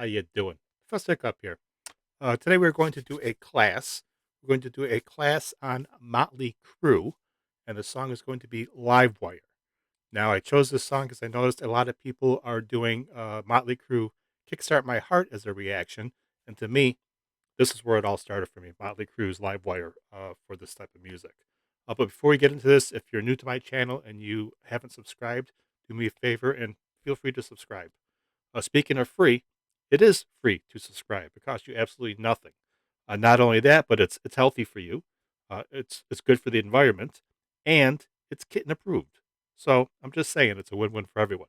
How you doing? First Hiccup here. Today we're going to do a class. We're going to do a class on Motley Crue, and the song is going to be Livewire. Now, I chose this song because I noticed a lot of people are doing Motley Crue "Kickstart My Heart" as a reaction, and to me, this is where it all started for me. Motley Crue's Livewire for this type of music. But before we get into this, if you're new to my channel and you haven't subscribed, do me a favor and feel free to subscribe. Speaking of free, it is free to subscribe. It costs you absolutely nothing. Not only that, but it's healthy for you. It's good for the environment, and it's kitten approved. So I'm just saying, it's a win-win for everyone.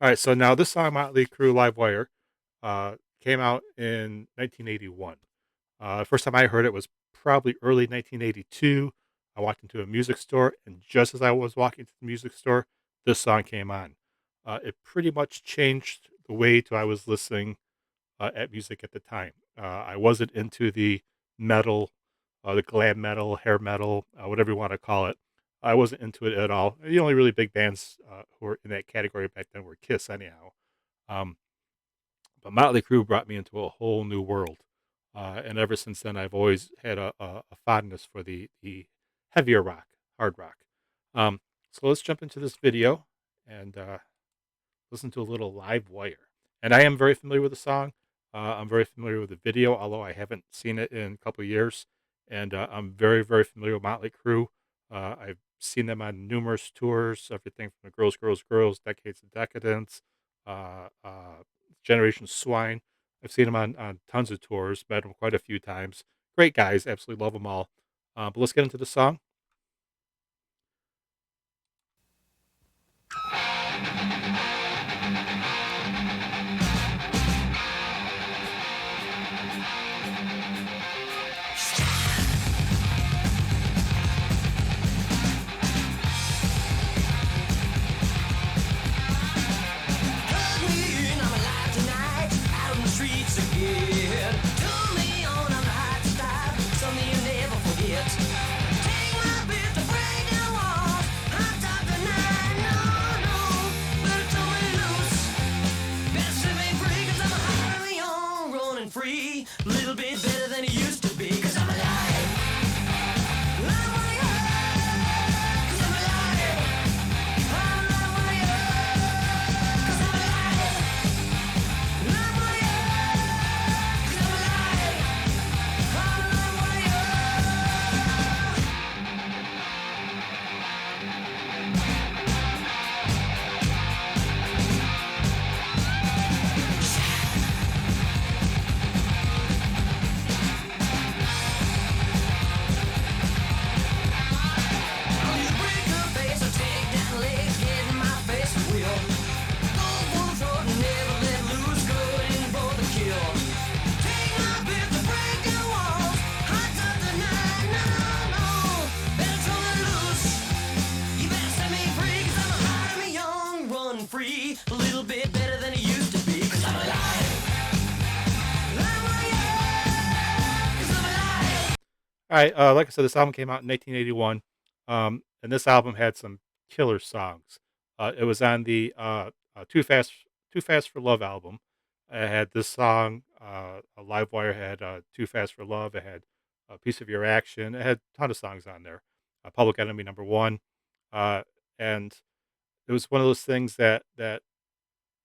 All right, so now this song, Motley Crue Livewire, came out in 1981. First time I heard it was probably early 1982. I walked into a music store, and just as I was walking to the music store, this song came on. It pretty much changed the way to I was listening at music at the time. I wasn't into the metal, the glam metal, hair metal, whatever you want to call it. I wasn't into it at all. The only really big bands who were in that category back then were Kiss, anyhow. Um, but Motley Crue brought me into a whole new world, and ever since then, I've always had a fondness for the heavier rock, hard rock. So let's jump into this video and listen to a little Live Wire. And I am very familiar with the song. I'm very familiar with the video, although I haven't seen it in a couple of years. And I'm very, very familiar with Motley Crue. I've seen them on numerous tours, everything from the Girls, Girls, Girls, Decades of Decadence, Generation Swine. I've seen them on tons of tours, met them quite a few times. Great guys, absolutely love them all. But let's get into the song. Free, a little bit better than it used to be, cause I'm alive. Live wire, cause I'm alive. I'm live wire, cause I'm alive. Live wire, cause I'm alive. I'm live wire. Free, a little bit better than it used to be, cause I'm alive. Live wire, cause I'm alive. All right, like I said, this album came out in 1981, and this album had some killer songs. It was on the Too Fast for Love album. It had this song. Livewire had Too Fast for Love. It had a Piece of Your Action. It had a ton of songs on there. Public Enemy #1, uh, and it was one of those things that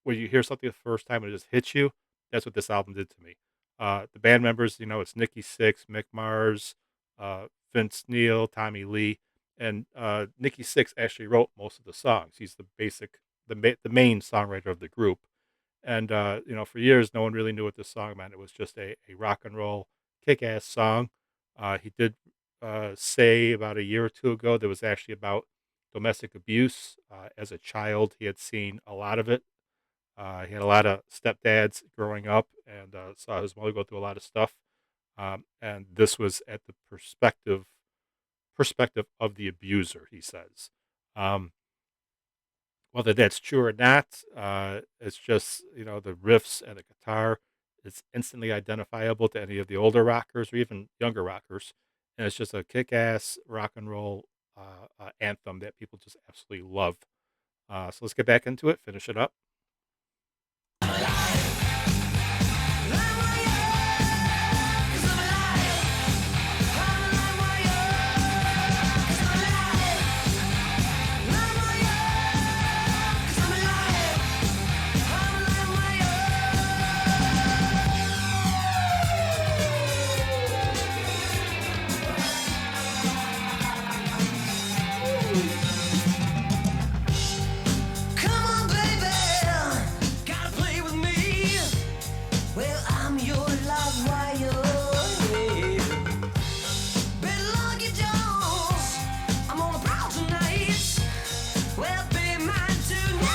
when you hear something the first time and it just hits you, that's what this album did to me. The band members, it's Nikki Sixx, Mick Mars, Vince Neil, Tommy Lee, and Nikki Sixx actually wrote most of the songs. He's the main songwriter of the group. And for years, no one really knew what this song meant. It was just a rock and roll kick-ass song. He did say about a year or two ago that was actually about domestic abuse. As a child, he had seen a lot of it. He had a lot of stepdads growing up and saw his mother go through a lot of stuff. And this was at the perspective of the abuser, he says. Um, Whether that's true or not, it's just, the riffs and the guitar is instantly identifiable to any of the older rockers or even younger rockers. And it's just a kick ass rock and roll anthem that people just absolutely love. So let's get back into it, finish it up. Come on, baby, gotta play with me. Well, I'm your live wire. Better lock your jaws. I'm on a prowl tonight. Well, be mine tonight.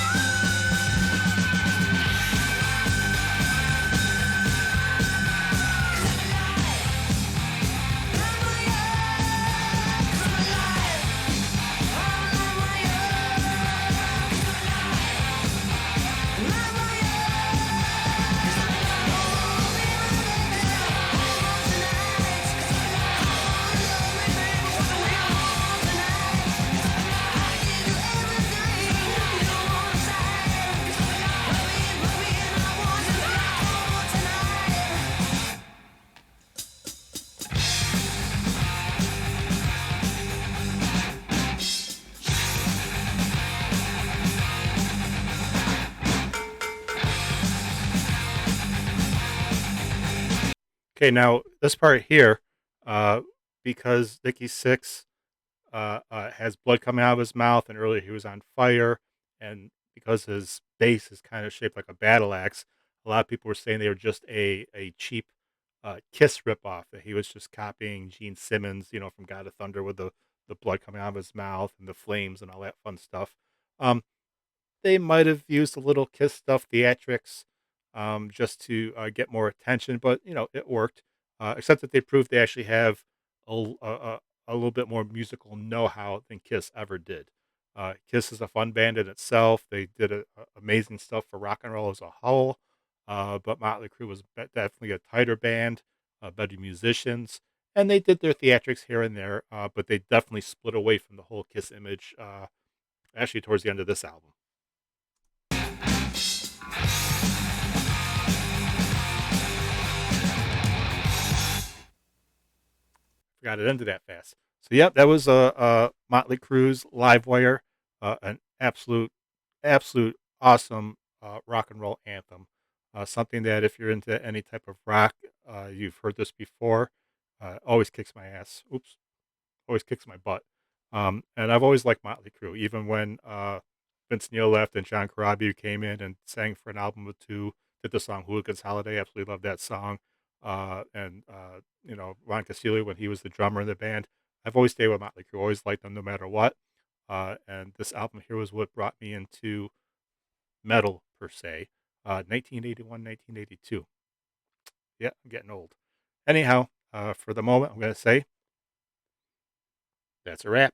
Okay, now this part here, uh, because Nikki Six has blood coming out of his mouth, and earlier he was on fire, and because his bass is kind of shaped like a battle axe, a lot of people were saying they were just a cheap Kiss ripoff. That he was just copying Gene Simmons, from God of Thunder with the blood coming out of his mouth and the flames and all that fun stuff. Um, they might have used a little Kiss stuff theatrics, just to get more attention, but it worked. Except that they proved they actually have a little bit more musical know-how than Kiss ever did. Kiss is a fun band in itself. They did amazing stuff for rock and roll as a whole, but Motley Crue was definitely a tighter band, better musicians, and they did their theatrics here and there, but they definitely split away from the whole Kiss image. Actually, towards the end of this album. Forgot it ended that fast. So, yep, that was a Motley Crue's Live Wire, an absolute awesome rock and roll anthem. Something that if you're into any type of rock, you've heard this before. Always kicks my ass. Oops, always kicks my butt. And I've always liked Motley Crue, even when Vince Neil left and John Corabi came in and sang for an album or two. Did the song "Hooligan's Holiday"? Absolutely love that song. And Ron Castillo when he was the drummer in the band. I've always stayed with Motley Crue. Always liked them no matter what. And this album here was what brought me into metal per se. 1981, 1982. Yeah, I'm getting old. Anyhow, for the moment, I'm going to say that's a wrap.